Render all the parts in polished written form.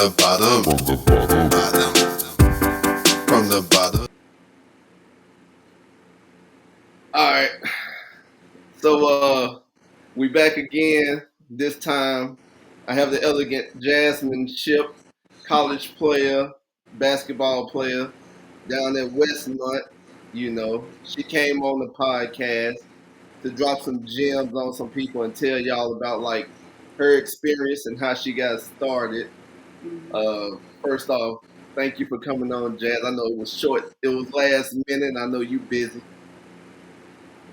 the bottom, from the bottom. All right, so we back again. This time, I have the elegant Jasmine Shipp, college player, basketball player down at Westmont. She came on the podcast to drop some gems on some people and tell y'all about like her experience and how she got started. First off, thank you for coming on, Jazz. I know it was short. It was last minute. I know you busy.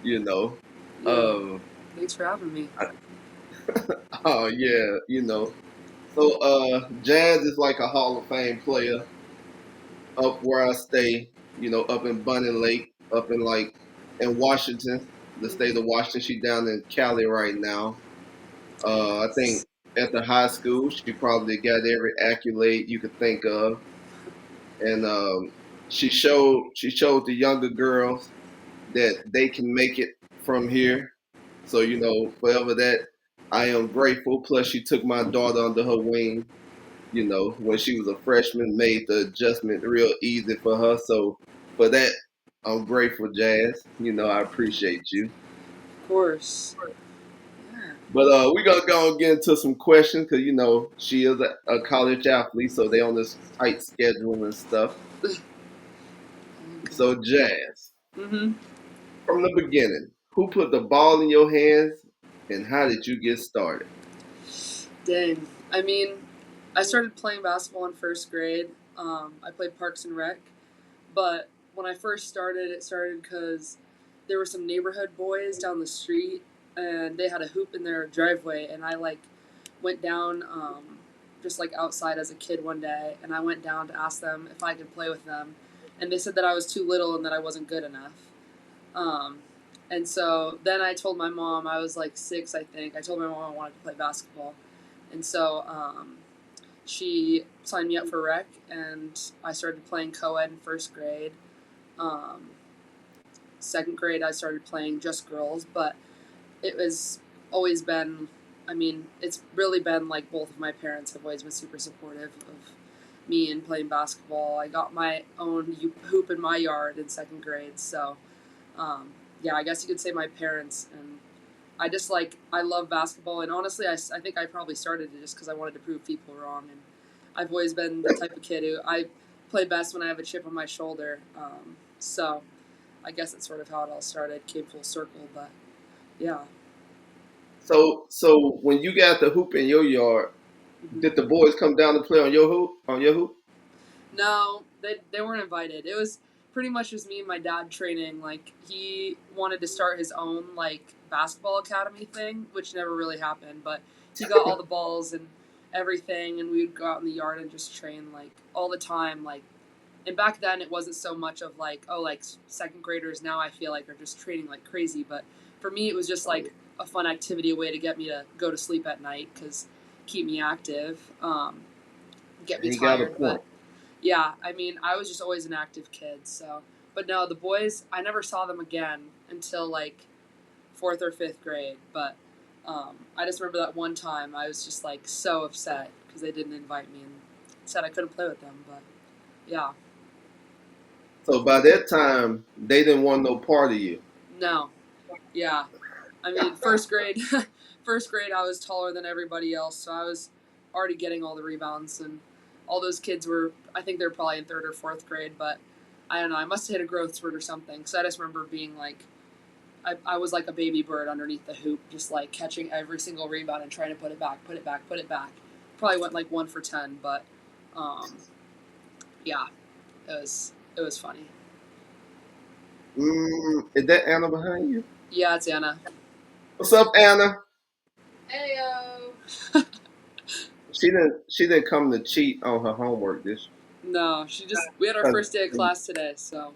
You know. Yeah. Thanks for having me. Oh yeah. So Jazz is like a Hall of Fame player up where I stay. Up in Bunny Lake, up in like in Washington, the state of Washington. She down in Cali right now. I think at the high school, she probably got every accolade you could think of, and she showed the younger girls that they can make it from here. So forever that I am grateful. Plus, she took my daughter under her wing. When she was a freshman, made the adjustment real easy for her. So for that, I'm grateful, Jazz. I appreciate you. Of course. Yeah. But we're gonna go and get into some questions because she is a college athlete, so they on this tight schedule and stuff. So Jazz, Mm-hmm. from the beginning, who put the ball in your hands and how did you get started? Dang. I mean, I started playing basketball in first grade. I played Parks and Rec, but when I first started, it started because there were some neighborhood boys down the street, and they had a hoop in their driveway, and I like went down, just like outside as a kid one day, and I went down to ask them if I could play with them, and they said that I was too little and that I wasn't good enough. Um, and so then I told my mom, I was like 6, I think. I told my mom I wanted to play basketball. And so she signed me up for rec, and I started playing co-ed in first grade. Um, Second grade, I started playing just girls, but it was always been, I mean, it's really been like both of my parents have always been super supportive of me in playing basketball. I got my own hoop in my yard in second grade, so yeah, I guess you could say my parents. And I just like, I love basketball, and honestly, I think I probably started it just because I wanted to prove people wrong. And I've always been the type of kid who I play best when I have a chip on my shoulder. So I guess that's sort of how it all started, came full circle, but yeah. So when you got the hoop in your yard, did the boys come down to play on your hoop? On your hoop? No, they weren't invited. It was pretty much just me and my dad training. Like, he wanted to start his own like basketball academy thing, which never really happened. But he got all the balls and everything, and we would go out in the yard and just train like all the time. Like, and back then it wasn't so much of like, oh, like second graders now I feel like are just training like crazy. But for me, it was just like a fun activity, a way to get me to go to sleep at night because keep me active, get me And you got a tired, point. but yeah, I mean, I was just always an active kid. So, but no, the boys, I never saw them again until like fourth or fifth grade. But I just remember that one time I was just like so upset because they didn't invite me and said I couldn't play with them. But yeah, So by that time, they didn't want no part of you. no, yeah. I mean, first grade, first grade, I was taller than everybody else, so I was already getting all the rebounds, and all those kids were, I think they're probably in third or fourth grade, but I don't know, I must have hit a growth spurt or something, because I just remember being like, I was like a baby bird underneath the hoop, just like catching every single rebound and trying to put it back, put it back, put it back. Probably went like 1 for 10, but um, yeah, it was funny. Is that Anna behind you? Yeah, it's Anna. What's up, Anna? Heyo. She didn't come to cheat on her homework this. No, we had our first day of class today, so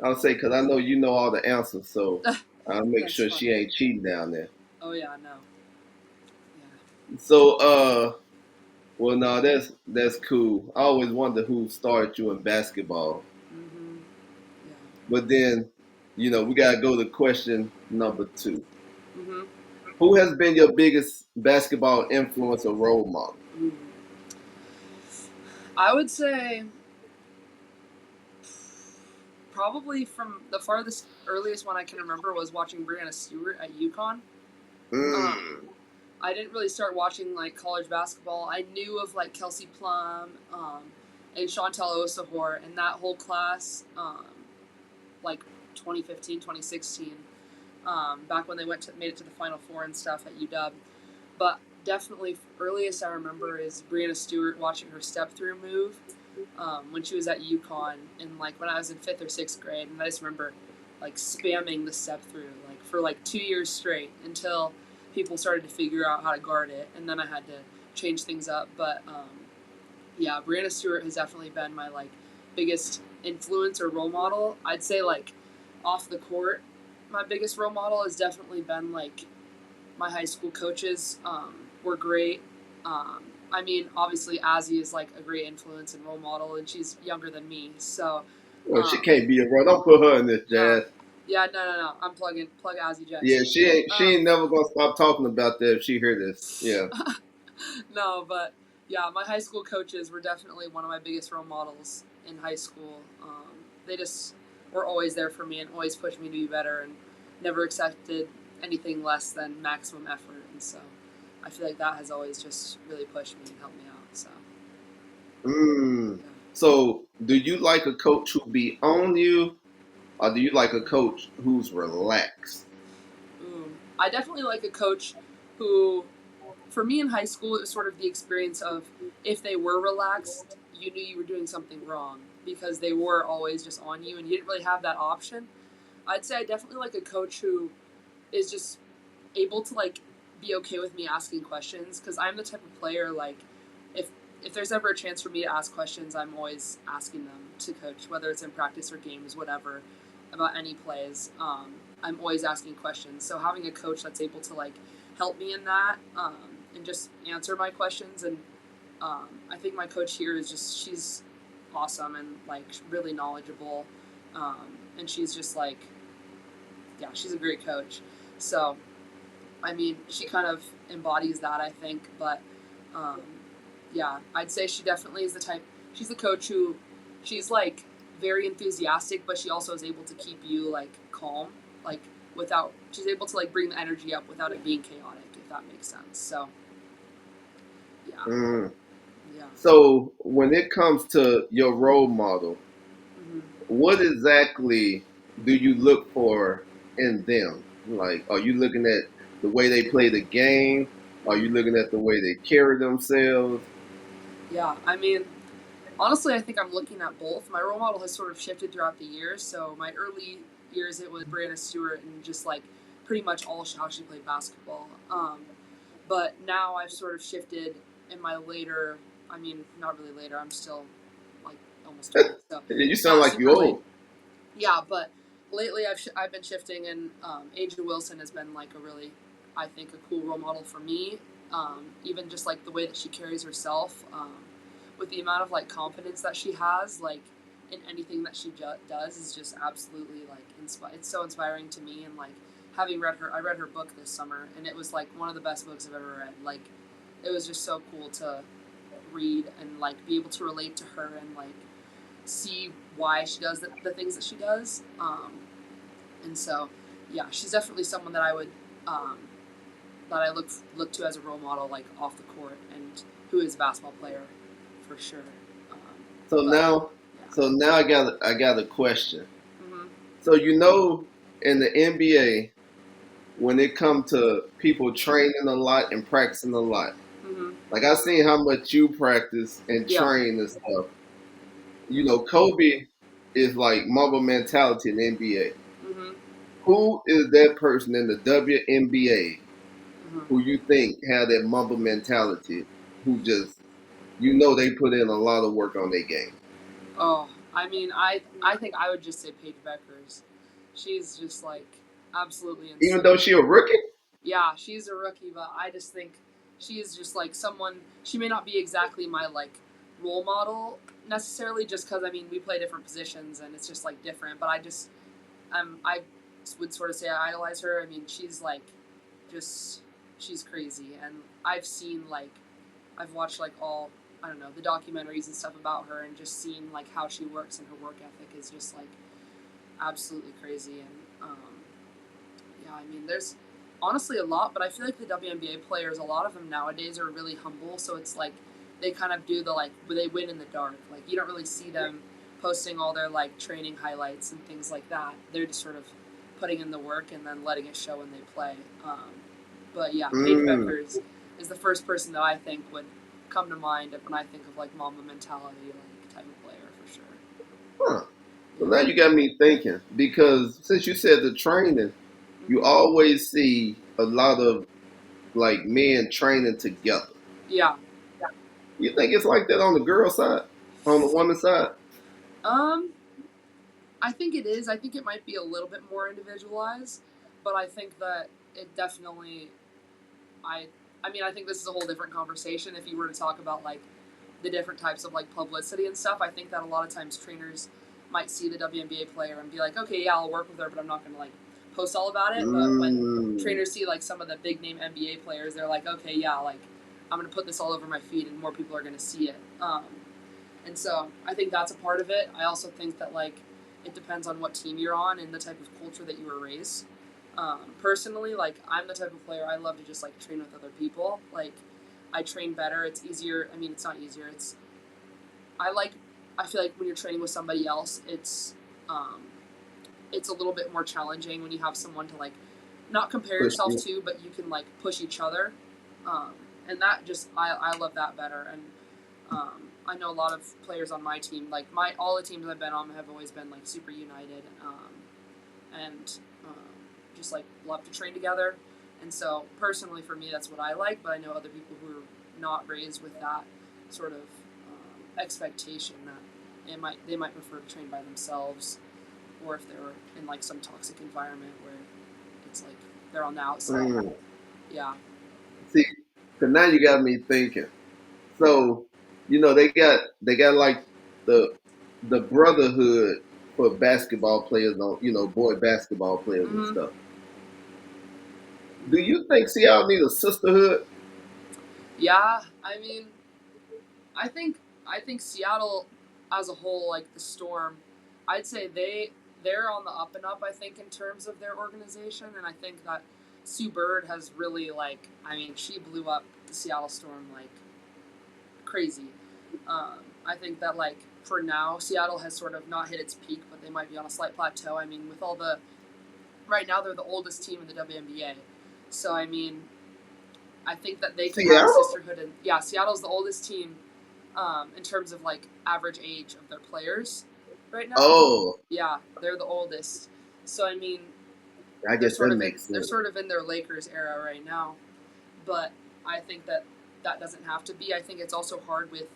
I'll say because I know you know all the answers, so I'll make that's sure she funny. ain't cheating down there. Oh yeah, no. Yeah. So well no, that's cool. I always wonder who started you in basketball, Mhm. Yeah. but then we gotta go to question number two. Mhm. Who has been your biggest basketball influence or role model? Mm. I would say probably from the farthest earliest one I can remember was watching Brianna Stewart at UConn. Um, Mm. I didn't really start watching like college basketball. I knew of like Kelsey Plum and Chantel Osahor and that whole class, like 2015, 2016, back when they made it to the Final Four and stuff at UW. But definitely earliest I remember is Brianna Stewart watching her step through move when she was at UConn and like when I was in 5th or 6th grade, and I just remember like spamming the step through like for like 2 years straight until people started to figure out how to guard it, and then I had to change things up. But yeah, Brianna Stewart has definitely been my like biggest influence or role model. I'd say like off the court, my biggest role model has definitely been like my high school coaches were great. I mean, obviously, Azzy is like a great influence and role model, and she's younger than me. So, Well, she um, can't be a bro. Don't put her in this, no, Jazz. yeah, no. I'm plug Azzy Jess. Yeah, she Um, ain't never gonna stop talking about that if she hear this. Yeah. no, but yeah, my high school coaches were definitely one of my biggest role models in high school. They just were always there for me and always pushed me to be better and never accepted anything less than maximum effort. And so I feel like that has always just really pushed me and helped me out. So Mm. yeah. So, do you like a coach who be on you, or do you like a coach who's relaxed? I definitely like a coach who, for me in high school, it was sort of the experience of if they were relaxed, you knew you were doing something wrong because they were always just on you and you didn't really have that option. I'd say I definitely like a coach who is just able to like be okay with me asking questions because I'm the type of player like if if there's ever a chance for me to ask questions, I'm always asking them to coach, whether it's in practice or games, whatever, about any plays. I'm always asking questions. So having a coach that's able to like help me in that and just answer my questions, and I think my coach here is just she's awesome and like really knowledgeable, and she's just like yeah, she's a great coach. So I mean, she kind of embodies that, I think. But um, yeah, I'd say she definitely is the type. She's the coach who she's like very enthusiastic, but she also is able to keep you like calm, like without. She's able to like bring the energy up without it being chaotic, if that makes sense. So yeah, Mm. yeah. So, when it comes to your role model, Mm-hmm. what exactly do you look for in them? Like, are you looking at the way they play the game? Are you looking at the way they carry themselves? Yeah, I mean, honestly, I think I'm looking at both. My role model has sort of shifted throughout the years. So my early years, it was Brianna Stewart and just like pretty much all how she played basketball. But now I've sort of shifted in my later. I mean, not really later. I'm still like almost 20. So You sound not like you super late. old. Yeah, but lately I've been shifting, and Angel Wilson has been like a really, I think, a cool role model for me. Even just like the way that she carries herself, with the amount of like confidence that she has, like in anything that she does, is just absolutely like it's so inspiring to me. And like having read her, I read her book this summer, and it was like one of the best books I've ever read. Like it was just so cool to read and like be able to relate to her and like see why she does the things that she does. And so, yeah, she's definitely someone that I would um, that I look to as a role model, like off the court, and who is a basketball player for sure. Um, So but now, yeah, so now I got a question. mm-hmm. So in the NBA, when it comes to people training a lot and practicing a lot, Mm-hmm. like I seen how much you practice and Yeah, train and stuff. Kobe is like Mamba mentality in the NBA. mm-hmm. Who is that person in the WNBA who Mm-hmm. you think have that Mamba mentality? Who just they put in a lot of work on their game, Oh, I mean, I think I would just say Paige Beckers. She's just like absolutely even though insane. she a rookie. Yeah, she's a rookie, but I just think she is just like someone. She may not be exactly my like role model necessarily, just because I mean we play different positions and it's just like different. But I would sort of say I idolize her. I mean, she's like just she's crazy, and I've seen like I've watched like all I don't know, the documentaries and stuff about her, and just seeing like how she works and her work ethic is just like absolutely crazy. And yeah, I mean, there's honestly a lot, but I feel like the WNBA players, a lot of them nowadays are really humble. So it's like they kind of do the like they win in the dark. Like you don't really see them posting all their like training highlights and things like that. They're just sort of putting in the work and then letting it show when they play. But yeah, Paige Mm. Beckers is the first person that I think would come to mind when I think of like Mamba mentality like type of player for sure. Huh. So Yeah. now you got me thinking because since you said the training, you Mm-hmm. always see a lot of like men training together. Yeah. You think it's like that on the girl side, on the woman side? Um, I think it is. I think it might be a little bit more individualized, but I think that it definitely. I. I mean, I think this is a whole different conversation. If you were to talk about like the different types of like publicity and stuff, I think that a lot of times trainers might see the WNBA player and be like, okay, yeah, I'll work with her, but I'm not going to like post all about it. But when Mm. trainers see like some of the big name NBA players, they're like, okay, yeah, like I'm going to put this all over my feed, and more people are going to see it. And so I think that's a part of it. I also think that like it depends on what team you're on and the type of culture that you were raised. Personally, like I'm the type of player I love to just like train with other people. Like I train better. It's easier. I mean, it's not easier. It's I like. I feel like when you're training with somebody else, um, it's a little bit more challenging when you have someone to like not compare Push yourself me. to, but you can like push each other, um, and that just I love that better. And I know a lot of players on my team, like my all the teams I've been on have always been like super united, and just like love to train together. And so personally, for me, that's what I like. But I know other people who are not raised with that sort of expectation that they might prefer to train by themselves, or if they're in like some toxic environment where it's like they're on the outside. Mm. Yeah. See, so now you got me thinking. So, they got like the the brotherhood for basketball players on, boy basketball players and Mm-hmm. stuff. Do Mm-hmm. you think Seattle need a sisterhood? Yeah. I mean, I think I think Seattle as a whole, like the Storm, I'd say they're on the up and up. I think in terms of their organization, and I think that Sue Bird has really like I mean she blew up the Seattle Storm like crazy. I think that like for now Seattle has sort of not hit its peak, but they might be on a slight plateau. I mean with all the right now they're the oldest team in the WNBA, so I mean I think that they could have a Seattle? sisterhood. And yeah, Seattle's the oldest team in terms of like average age of their players right now. Oh, Yeah, they're the oldest. So I mean, I guess that makes they're sense. sort of in their Lakers era right now. But I think that that doesn't have to be. I think it's also hard with.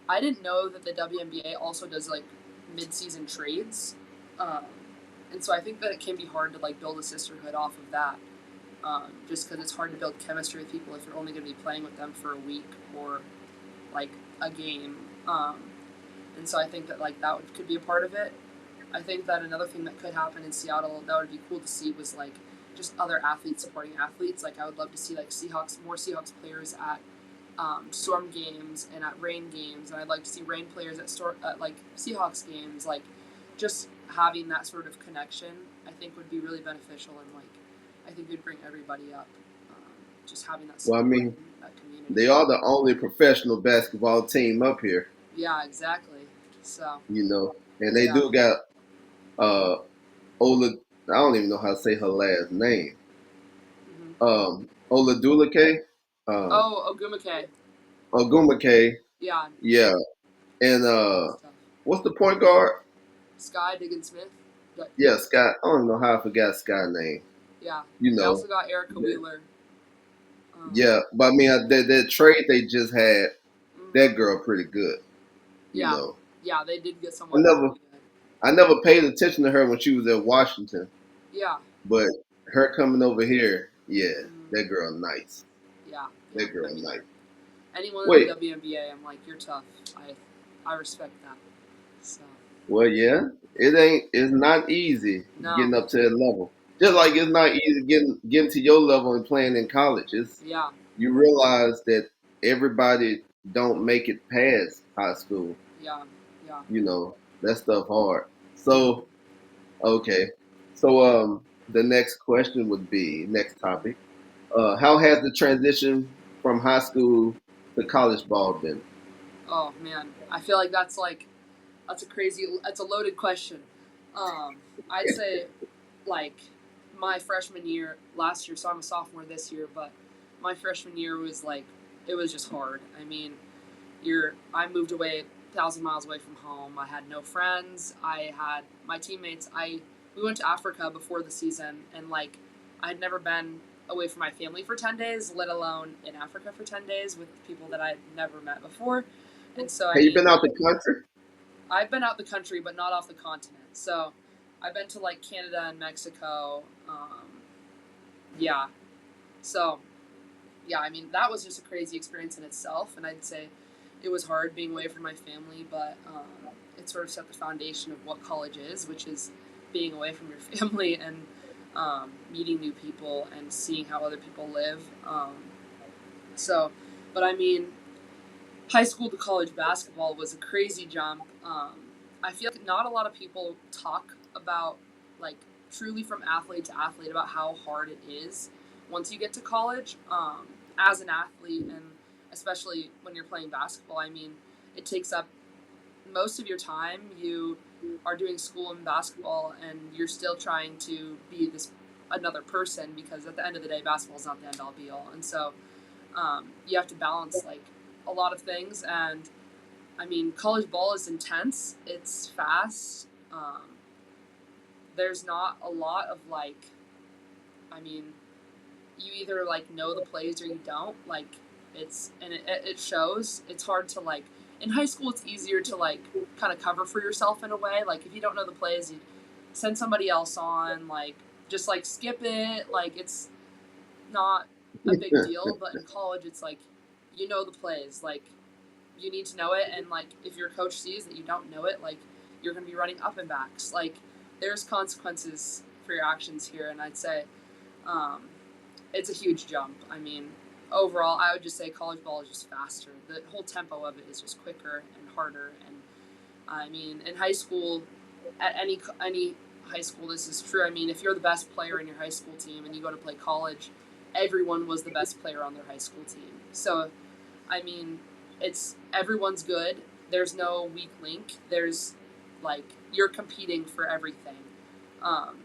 I didn't know that the WNBA also does like mid-season trades, um, and so I think that it can be hard to like build a sisterhood off of that. Just because it's hard to build chemistry with people if you're only going to be playing with them for a week or like a game. And so I think that like could be a part of it. I think that another thing that could happen in Seattle that would be cool to see was like just other athletes supporting athletes. Like I would love to see like more Seahawks players at Storm games and at Rain games, and I'd like to see Rain players at like Seahawks games. Like just having that sort of connection, I think would be really beneficial, and like I think would bring everybody up. Just having that Well, I support mean, and that community. they are the only professional basketball team up here, Yeah, exactly. So and they yeah. do got uh Ola. I don't even know how to say her last name. Mm-hmm. Oladulake, um, Oh, Ogumake. Ogumake. Yeah, Yeah, and that's tough. what's the point guard? Sky Diggins Smith. But, Yeah, Scott. I don't know how I forgot Scott's name. yeah, You they know, also got Erica Wheeler. yeah, but I mean, that trade they just had, Mm-hmm. that girl pretty good. You Yeah, know, yeah, they did get I someone never, pretty good. I never paid attention to her when she was at Washington, Yeah. but her coming over here, yeah, Mm-hmm. that girl nice. Yeah, yeah. That girl I mean, nice. anyone in the Wait, WNBA, I'm like, you're tough. I respect that. So well, yeah, it's not easy no, getting up to that level. Just like no, it's not easy getting to your level and playing in college. It's yeah, you realize that everybody don't make it past high school. Yeah, yeah. That stuff hard. So okay, so the next question would be next topic. How has the transition from high school to college ball been? Oh man, I feel like that's a loaded question. Um, I'd say like my freshman year last year, so I'm a sophomore this year, but my freshman year was like it was just hard. I mean, I moved away 1,000 miles away from home. I had no friends. I had my teammates. I We went to Africa before the season, and like I'd never been away from my family for 10 days, let alone in Africa for 10 days with people that I'd never met before. And so I Have you mean, been out the country? I've been out the country, but not off the continent. So I've been to like Canada and Mexico. Yeah. So yeah, I mean that was just a crazy experience in itself, and I'd say it was hard being away from my family, but it sort of set the foundation of what college is, which is being away from your family and meeting new people and seeing how other people live. So, but I mean, high school to college basketball was a crazy jump. I feel like not a lot of people talk about like truly from athlete to athlete about how hard it is once you get to college. As an athlete, and especially when you're playing basketball, I mean, it takes up most of your time. You are doing school and basketball, and you're still trying to be this another person because at the end of the day, basketball is not the end all be all, and so you have to balance like a lot of things. And I mean, college ball is intense. It's fast. There's not a lot of like, I mean, you either like know the plays or you don't. Like, it shows. It's hard to like in high school. It's easier to like kind of cover for yourself in a way. Like if you don't know the plays, you send somebody else on. Like just like skip it. Like it's not a big deal. But in college, it's like you know the plays. Like you need to know it, and like if your coach sees that you don't know it, like you're going to be running up and backs. Like there's consequences for your actions here, and I'd say um, it's a huge jump. I mean, overall, I would just say college ball is just faster. The whole tempo of it is just quicker and harder. And I mean, in high school, at any high school, this is true. I mean, if you're the best player in your high school team and you go to play college, everyone was the best player on their high school team. So I mean, it's everyone's good. There's no weak link. There's like you're competing for everything. Um,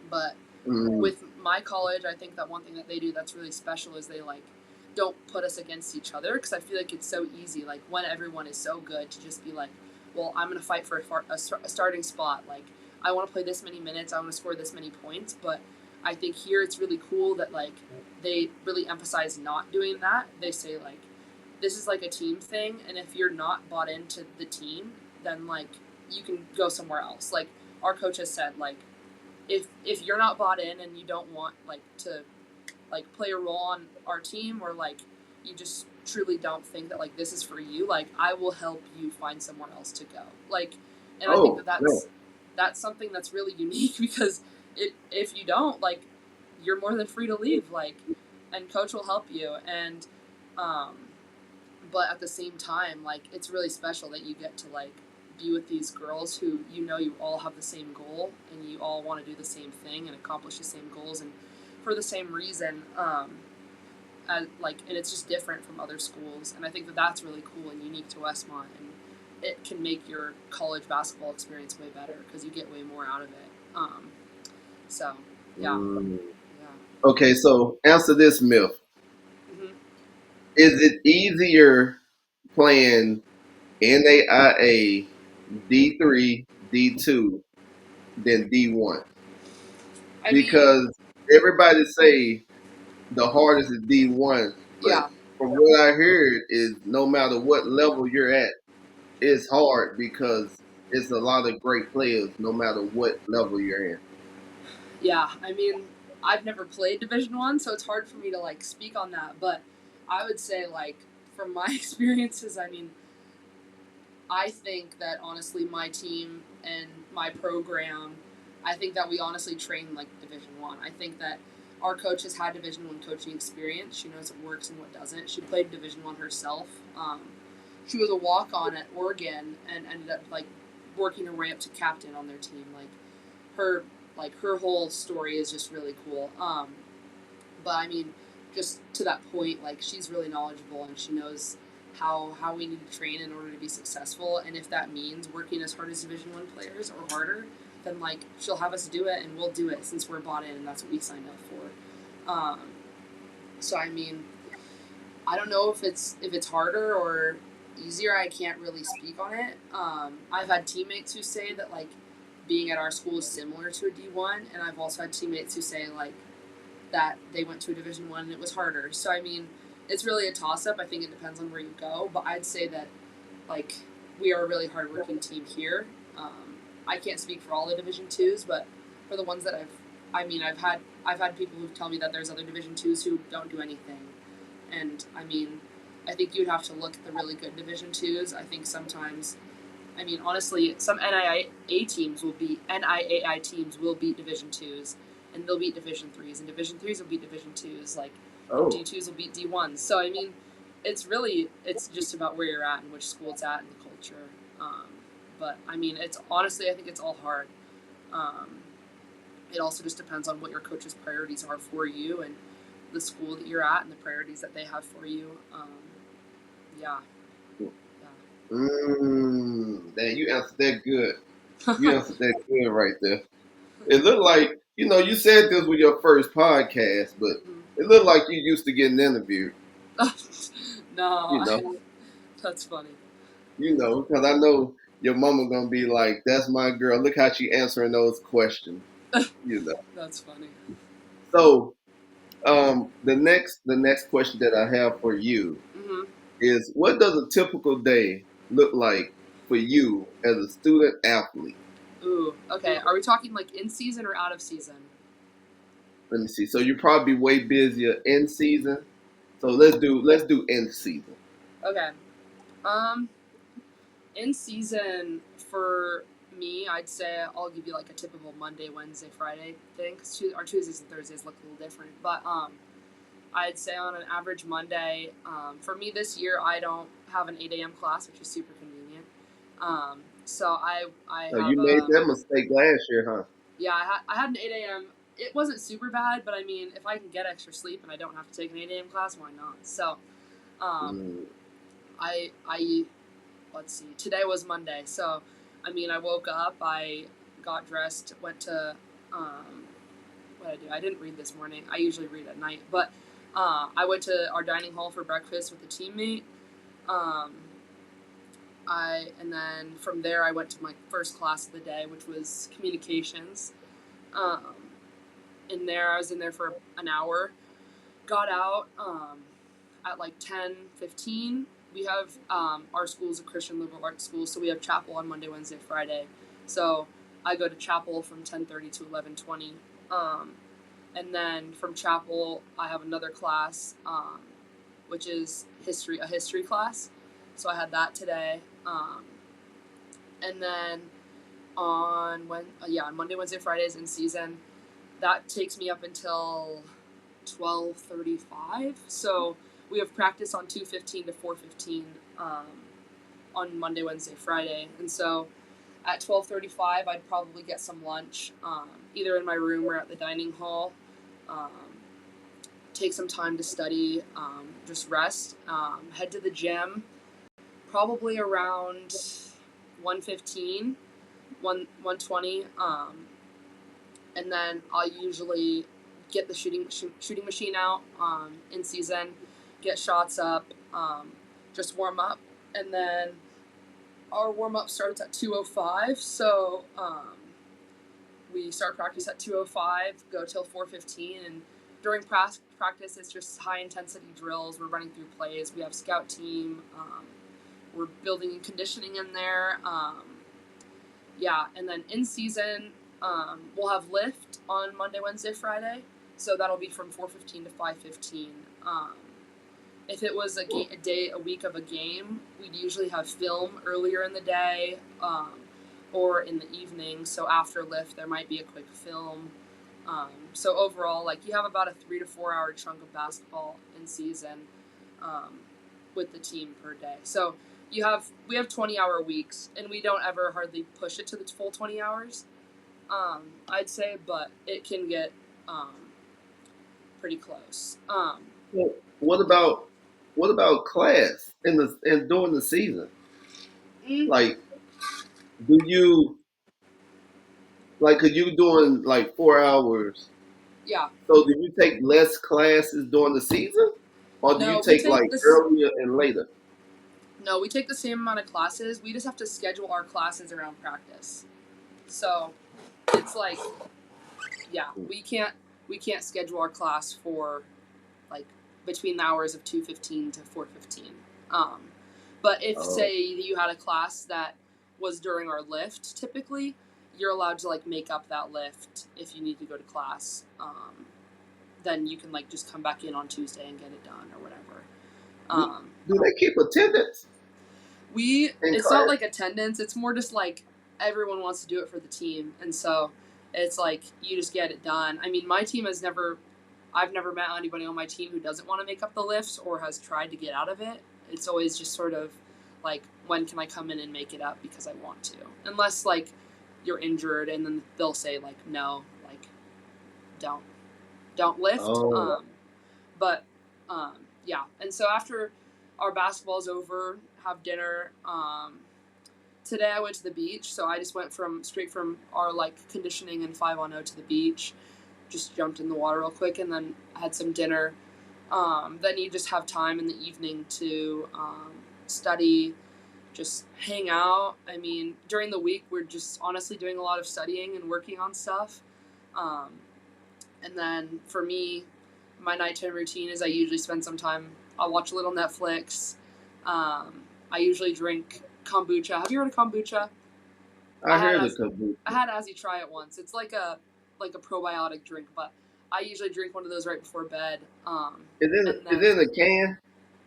but Mm. with my college, I think that one thing that they do that's really special is they like don't put us against each other because I feel like it's so easy. Like when everyone is so good to just be like, well, I'm gonna fight for a starting spot. Like I want to play this many minutes. I want to score this many points. But I think here it's really cool that like they really emphasize not doing that. They say like this is like a team thing, and if you're not bought into the team, then like you can go somewhere else. Like our coach has said, like if you're not bought in and you don't want like to like play a role on our team, or like you just truly don't think that like this is for you, like I will help you find somewhere else to go. Like, and I think that Oh, no. that's something that's really unique because if you don't like, you're more than free to leave. Like, and coach will help you. And um, but at the same time, like it's really special that you get to like be with these girls who you all have the same goal and you all want to do the same thing and accomplish the same goals and for the same reason. And it's just different from other schools, and I think that that's really cool and unique to Westmont, and it can make your college basketball experience way better because you get way more out of it. So yeah, Mm. yeah. Okay, so answer this myth. Hmm. Is it easier playing NAIA D3, D2 than D1? I mean, Because everybody say the hardest is D1, but yeah. from what I heard is no matter what level you're at, it's hard because it's a lot of great players no matter what level you're in. Yeah, I mean, I've never played Division 1, so it's hard for me to like speak on that. But I would say, like, from my experiences, I mean, I think that honestly, my team and my program, I think that we honestly train like Division 1. I think that our coach has had Division I coaching experience. She knows what works and what doesn't. She played Division I herself. She was a walk-on at Oregon and ended up like working her way up to captain on their team. Her whole story is just really cool. But I mean, just to that point, like she's really knowledgeable and she knows how we need to train in order to be successful. And if that means working as hard as Division I players or harder, then like she'll have us do it and we'll do it since we're bought in and that's what we signed up for. So I mean, I don't know if it's harder or easier. I can't really speak on it. I've had teammates who say that like being at our school is similar to a D1, and I've also had teammates who say like that they went to a Division I and it was harder. So I mean, it's really a toss up. I think it depends on where you go, but I'd say that like we are a really hardworking team here. I can't speak for all the Division IIs, but for the ones that I've had people who tell me that there's other Division IIs who don't do anything, and I mean, I think you'd have to look at the really good Division IIs. I think sometimes, I mean, honestly, some NIAI teams will beat Division IIs, and they'll beat Division IIIs, and Division IIIs will beat Division IIs. Like D2s will beat D1s. So I mean, it's just about where you're at and which school it's at and the culture. But I mean, it's honestly, I think it's all hard. It also just depends on what your coach's priorities are for you and the school that you're at and the priorities that they have for you. Yeah. You answered that good. You answered that good right there. It looked like, you said this with your first podcast, but it looked like you used to getting interviewed. No, that's funny. Because I know your mama gonna be like, "That's my girl. Look how she answering those questions." That's funny. So, the next question that I have for you is, what does a typical day look like for you as a student athlete? Ooh, okay. Are we talking like in season or out of season? Let me see. So you're probably way busier in season. So let's do in season. Okay. In season for me, I'd say I'll give you like a typical Monday, Wednesday, Friday thing because our Tuesdays and Thursdays look a little different. But I'd say on an average Monday, for me this year, I don't have an 8 a.m. class, which is super convenient. So I So have you made that mistake last year, huh? Yeah, I had an 8 a.m. It wasn't super bad, but I mean, if I can get extra sleep and I don't have to take an 8 a.m. class, why not? So, I let's see. Today was Monday, so I mean, I woke up, I got dressed, went to what did I do? I didn't read this morning. I usually read at night, but I went to our dining hall for breakfast with a teammate. And then from there I went to my first class of the day, which was communications. I was in there for an hour. Got out at like 10:15. We have our school's a Christian liberal arts school, so we have chapel on Monday, Wednesday, Friday. So I go to chapel from 10:30 to 11:20. And then from chapel, I have another class, which is a history class. So I had that today. And then on Monday, Wednesday, Fridays in season, that takes me up until 12:35. So we have practice on 2:15 to 4:15 on Monday, Wednesday, Friday. And so at 12:35, I'd probably get some lunch, either in my room or at the dining hall. Take some time to study, just rest, head to the gym, probably around 1:15, 1:20, and then I'll usually get the shooting machine out in season, get shots up, just warm up, and then our warm up starts at 2:05. So we start practice at 2:05, go till 4:15, and during practice it's just high intensity drills. We're running through plays. We have scout team. We're building and conditioning in there. And then in season, we'll have lift on Monday, Wednesday, Friday. So that'll be from 4:15 to 5:15. If it was a week of a game, we'd usually have film earlier in the day or in the evening. So after lift, there might be a quick film. So overall, like you have about a 3 to 4 hour chunk of basketball in season um, with the team per day. So we have 20-hour weeks, and we don't ever hardly push it to the full 20 hours. I'd say, but it can get pretty close. Well, what about class and during the season? Mm, Like, do you like could you doing like 4 hours? yeah, So do you take less classes during the season, or do you no, we take take like this. earlier and later? No, we take the same amount of classes. We just have to schedule our classes around practice. So it's like, yeah, we can't schedule our class for like between the hours of 2:15 to 4:15. Um, but if Oh, say you had a class that was during our lift, typically you're allowed to like make up that lift if you need to go to class. Then you can like just come back in on Tuesday and get it done or whatever. do, Um, do they keep attendance we in it's not class? like attendance. It's more just like everyone wants to do it for the team, and so it's like you just get it done. I mean, my team has never I've never met anybody on my team who doesn't want to make up the lifts or has tried to get out of it. It's always just sort of like, when can I come in and make it up because I want to? Unless like you're injured, and then they'll say like, no, like don't don't lift. Oh, But yeah, and so after our basketball's over, have dinner. Today I went to the beach, so I just went from straight from our like conditioning and 5-on-0 to the beach. Just jumped in the water real quick, and then had some dinner. Then you just have time in the evening to study, just hang out. I mean, during the week we're just honestly doing a lot of studying and working on stuff. Um, and then for me, my nighttime routine is I usually spend some time. I'll watch a little Netflix. I usually drink kombucha. Have you heard of kombucha? I I had heard the as kaboom. I had Azzy try it once. It's like a probiotic drink, but I usually drink one of those right before bed. And Is then it in a can?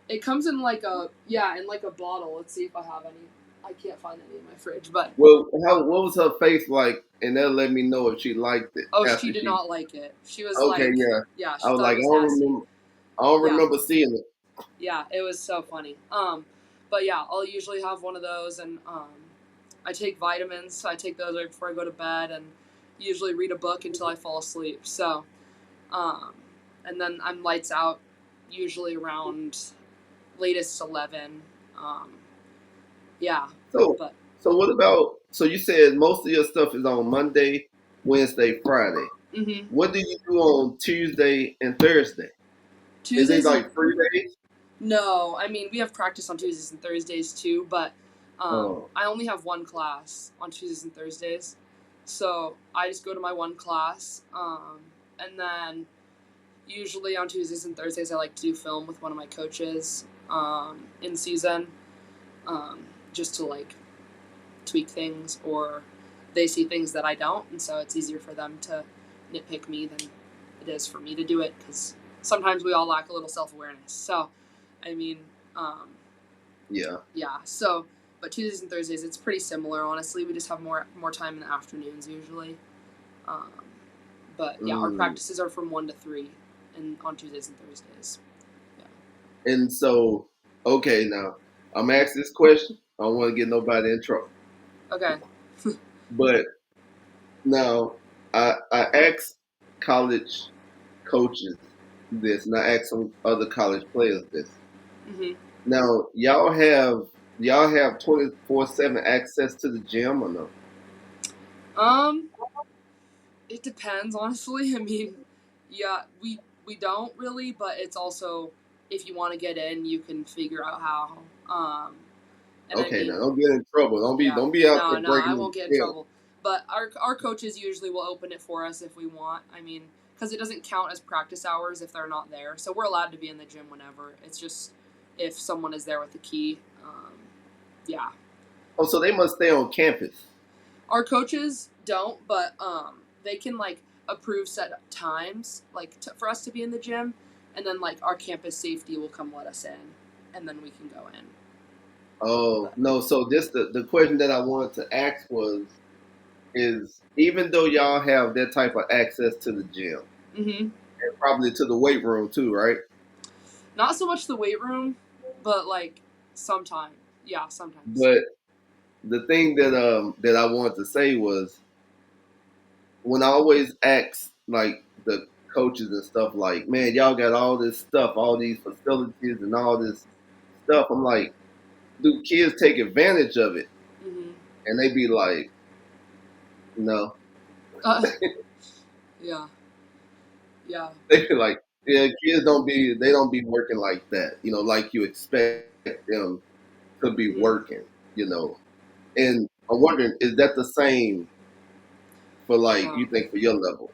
it comes in like in like a bottle. Let's see if I have any. I can't find any in my fridge, but Well, what was her face like? And they'll let me know if she liked it oh, she after did she. not like it. She was Okay, like, yeah. yeah, I she was thought like, it was nasty. I don't Yeah, remember seeing it. yeah, it was so funny. But yeah, I'll usually have one of those, and I take vitamins. So I take those right before I go to bed, and usually read a book until I fall asleep. So, um, and then I'm lights out, usually around latest 11. Um, yeah, So, but so what about? So you said most of your stuff is on Monday, Wednesday, Friday. mm-hmm. What do you do on Tuesday and Thursday? Is it Tuesdays and like 3 days? no, I mean we have practice on Tuesdays and Thursdays too, but Oh, I only have one class on Tuesdays and Thursdays, so I just go to my one class, and then usually on Tuesdays and Thursdays I like to do film with one of my coaches in season, um, just to like tweak things, or they see things that I don't, and so it's easier for them to nitpick me than it is for me to do it, because sometimes we all lack a little self awareness. So, I mean, um, yeah. yeah. So, but Tuesdays and Thursdays, it's pretty similar. Honestly, we just have more time in the afternoons usually. Um, but yeah, our Mm. practices are from 1 to 3, and on Tuesdays and Thursdays. Yeah. And so, okay, now I'm asking this question. I don't want to get nobody in trouble, Okay. but now I asked college coaches this, and I asked some other college players this. hmm Now, y'all have 24/7 access to the gym or no? Um, it depends, honestly. I mean, yeah, we don't really, but it's also, if you want to get in, you can figure out how. And I Okay, mean, now don't get in trouble. yeah, Don't be out no, there no, I breaking won't get in the gym. trouble. But our coaches usually will open it for us if we want. I mean, because it doesn't count as practice hours if they're not there, so we're allowed to be in the gym whenever. It's just if someone is there with the key. Yeah, Oh, so they must stay on campus. our coaches don't, but they can like approve set times like for us to be in the gym, and then like our campus safety will come let us in, and then we can go in. Oh But no, so this the question that I wanted to ask was is even though y'all have that type of access to the gym Mm-hmm. and probably to the weight room too, right? Not so much the weight room, but like sometimes. Yeah, sometimes. But the thing that I wanted to say was when I always ask like the coaches and stuff like, man, y'all got all this stuff, all these facilities and all this stuff. I'm like, do kids take advantage of it? Mm-hmm. And they be like, no. Uh, yeah, yeah. They be like, yeah, kids don't be working like that, like you expect them to be Mm-hmm. working. And I'm wondering, is that the same for like No, you think for your level?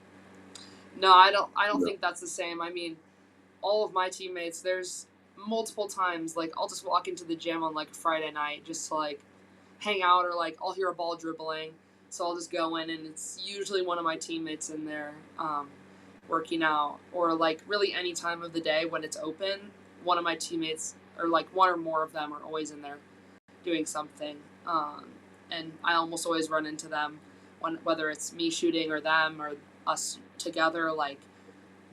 no, I don't. I don't No. think that's the same. I mean, all of my teammates. There's multiple times like I'll just walk into the gym on like a Friday night just to like hang out, or like I'll hear a ball dribbling, so I'll just go in and it's usually one of my teammates in there working out, or like really any time of the day when it's open, one of my teammates or like one or more of them are always in there doing something, and I almost always run into them whether it's me shooting or them or us together. Like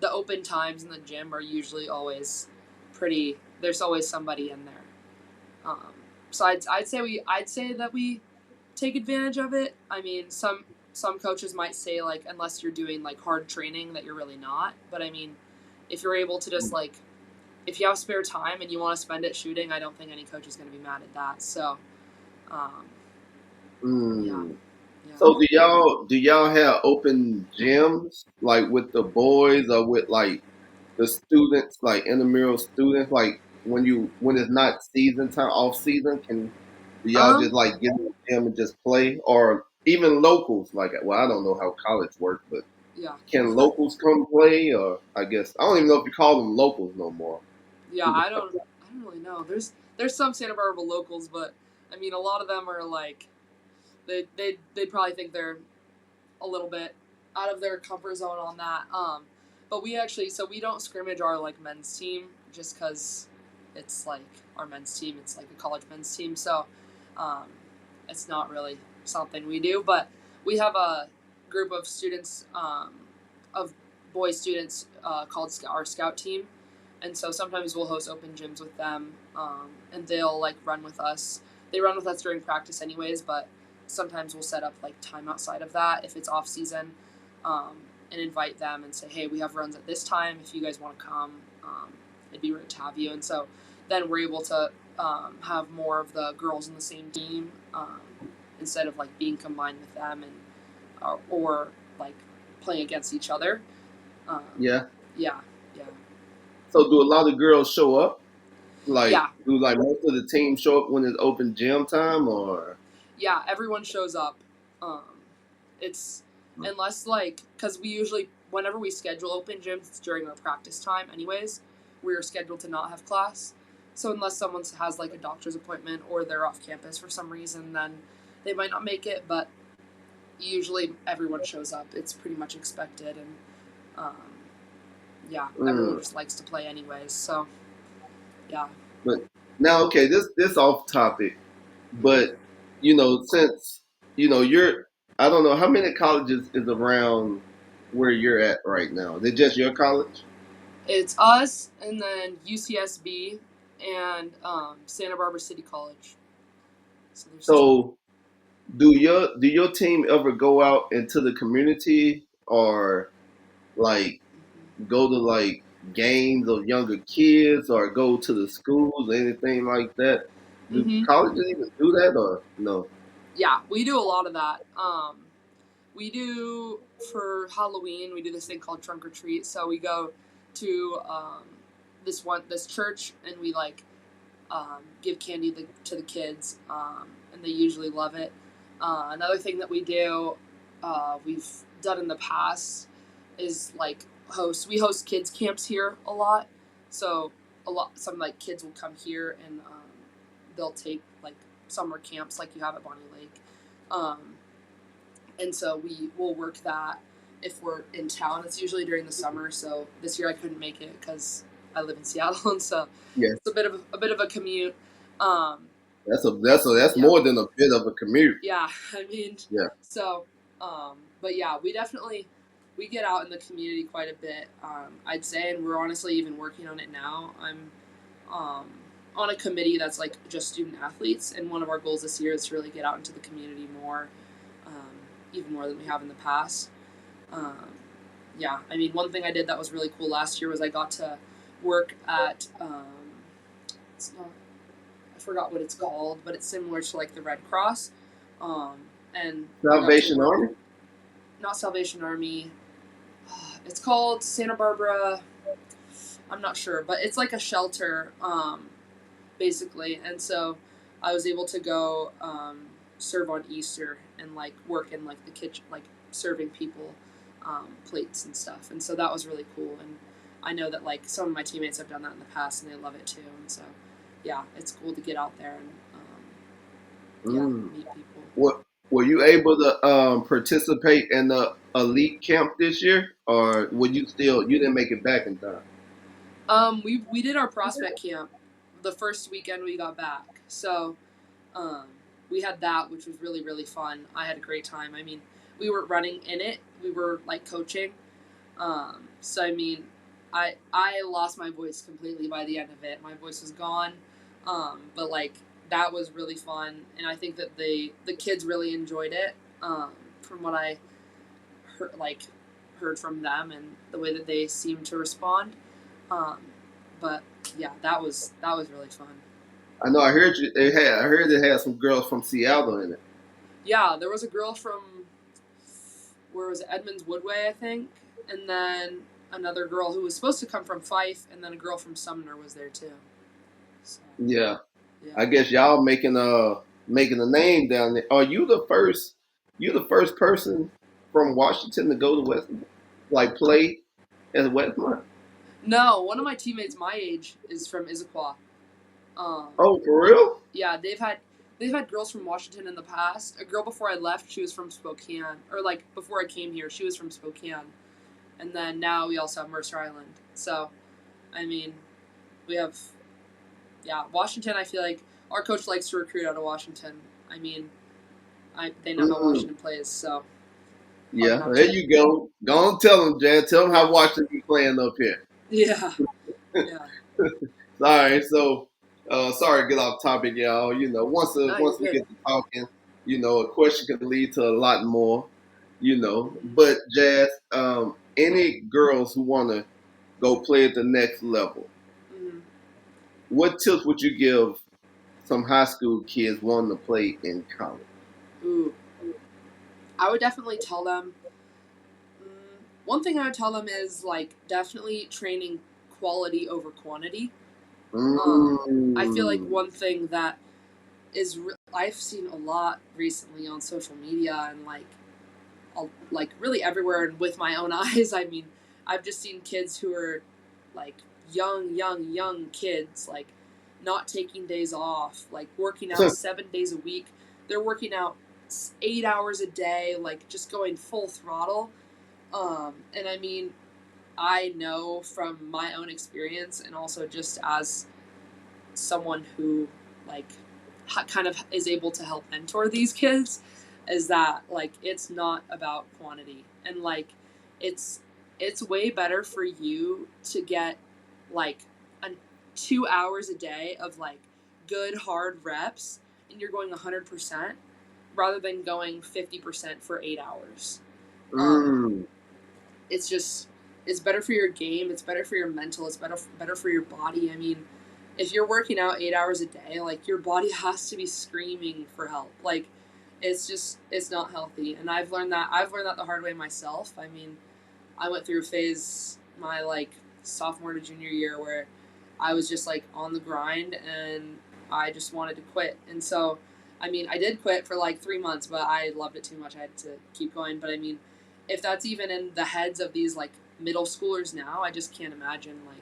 the open times in the gym are usually always pretty. There's always somebody in there. Um, so I'd say that we take advantage of it. I mean, some coaches might say like unless you're doing like hard training that you're really not. But I mean, if you're able to just like if you have spare time and you want to spend it shooting, I don't think any coach is going to be mad at that. So, um, yeah, Mm. yeah. So do y'all have open gyms like with the boys or with like the students, like intramural students, like when it's not season time, off season, do y'all just Um, like get in the gym and just play, or even locals? Like, well, I don't know how college works, but yeah, can locals come play? Or I guess I don't even know if you call them locals no more. yeah. I don't really know. There's some Santa Barbara locals, but I mean, a lot of them are like they probably think they're a little bit out of their comfort zone on that. But we actually, so we don't scrimmage our like men's team just because it's like our men's team. It's like a college men's team, so um, it's not really something we do. But we have a group of students, of boy students, called our scout team, and so sometimes we'll host open gyms with them, and they'll like run with us. They run with us during practice, anyways, but sometimes we'll set up like time outside of that if it's off season, and invite them and say, hey, we have runs at this time. If you guys want to come, it'd be great to have you. And so then we're able to have more of the girls in the same team, instead of like being combined with them and or like playing against each other. Um, Yeah. yeah, yeah, So do a lot of girls show up? Like, yeah. do like most of the team show up when it's open gym time, or? Yeah, everyone shows up. Um, it's unless like because we usually whenever we schedule open gyms, it's during our practice time. Anyways, we're scheduled to not have class. So unless someone has like a doctor's appointment or they're off campus for some reason, then they might not make it. But usually everyone shows up. It's pretty much expected, and um, yeah, everyone Mm. just likes to play anyways. So yeah. But now, okay, this off topic, but since you're, I don't know how many colleges is around where you're at right now. Is it just your college? It's us, and then UCSB, and Santa Barbara City College. So there's two. So do your team ever go out into the community or like go to like games of younger kids or go to the schools or anything like that? Do Mm-hmm. colleges even do that or no? Yeah, we do a lot of that. We do for Halloween. We do this thing called trunk or treat. So we go to this church, and we like give candy to the kids, and they usually love it. Another thing that we do, we've done in the past, is like we host kids camps here a lot. So some like kids will come here, and they'll take like summer camps like you have at Bonnie Lake, um, and so we will work that if we're in town. It's usually during the summer. So this year I couldn't make it because I live in Seattle, and so Yes. it's a bit of a commute. Um, That's yeah, more than a bit of a commute. yeah. I mean, Yeah. so But yeah, we get out in the community quite a bit. I'd say, and we're honestly even working on it now. I'm um, on a committee that's like just student athletes, and one of our goals this year is to really get out into the community more, even more than we have in the past. Um, yeah, I mean, one thing I did that was really cool last year was I got to work at it's not, I forgot what it's called, but it's similar to like the Red Cross, um, and I got to Salvation work Army. not Salvation Army. It's called Santa Barbara. I'm not sure, but it's like a shelter, basically. And so I was able to go serve on Easter and like work in like the kitchen, like serving people plates and stuff. And so that was really cool. And I know that like some of my teammates have done that in the past and they love it too. And so yeah, it's cool to get out there and yeah, Mm. meet people. What were you able to participate in the elite camp this year, or would you still you didn't make it back in time? We did our prospect camp the first weekend we got back. So um, we had that, which was really really fun. I had a great time. I mean, we were running in it. We were like coaching. So I mean, I lost my voice completely by the end of it. My voice was gone. But like that was really fun, and I think that the kids really enjoyed it. From what I heard from them and the way that they seemed to respond. Um, but yeah, that was really fun. I know I heard you. I heard it had some girls from Seattle in it. Yeah, there was a girl from where was it, Edmonds Woodway, I think, and then another girl who was supposed to come from Fife, and then a girl from Sumner was there too. So Yeah, yeah. I guess y'all making a name down there. Are you the first? You the first person from Washington to go to West, like play at Westmont? No, one of my teammates my age is from Issaquah. Um, Oh, for but real? yeah, they've had girls from Washington in the past. A girl before I left, she was from Spokane, or like before I came here, she was from Spokane, and then now we also have Mercer Island. So I mean, we have Washington. I feel like our coach likes to recruit out of Washington. I mean, they know how Mm, Washington plays, so hard yeah, not there to. you go. Go on, tell them, Jan. Tell them how Yeah, Washington be playing up here. yeah, yeah. All right, so sorry to get off topic, y'all. You know, No, you're once we good. get to talking, you know, a question can lead to a lot more. You know, Mm-hmm. but Jazz, any girls who want to go play at the next level, Mm-hmm. what tips would you give some high school kids wanting to play in college? Ooh, I would definitely tell them. One thing I would tell them is like definitely training quality over quantity. Um, I feel like Mm. one thing that I've seen a lot recently on social media and like really everywhere and with my own eyes. I mean, I've just seen kids who are like young kids, like not taking days off, like working out 7 days a week. They're working out 8 hours a day, like just going full throttle. And I mean, I know from my own experience and also just as someone who like kind of is able to help mentor these kids is that like it's not about quantity and like it's it's way better for you to get like 2 hours a day of like good hard reps and you're going 100% rather than going 50% for 8 hours. um, Mm. it's just it's better for your game, it's better for your mental, it's better for your body. I mean, if you're working out 8 hours a day, like your body has to be screaming for help. Like it's not healthy. And I've learned that the hard way myself. I mean, I went through a phase my like sophomore to junior year where I was just like on the grind and I just wanted to quit. And so I mean, I did quit for like 3 months, but I loved it too much. I had to keep going. But I mean, if that's even in the heads of these like middle schoolers now, I just can't imagine like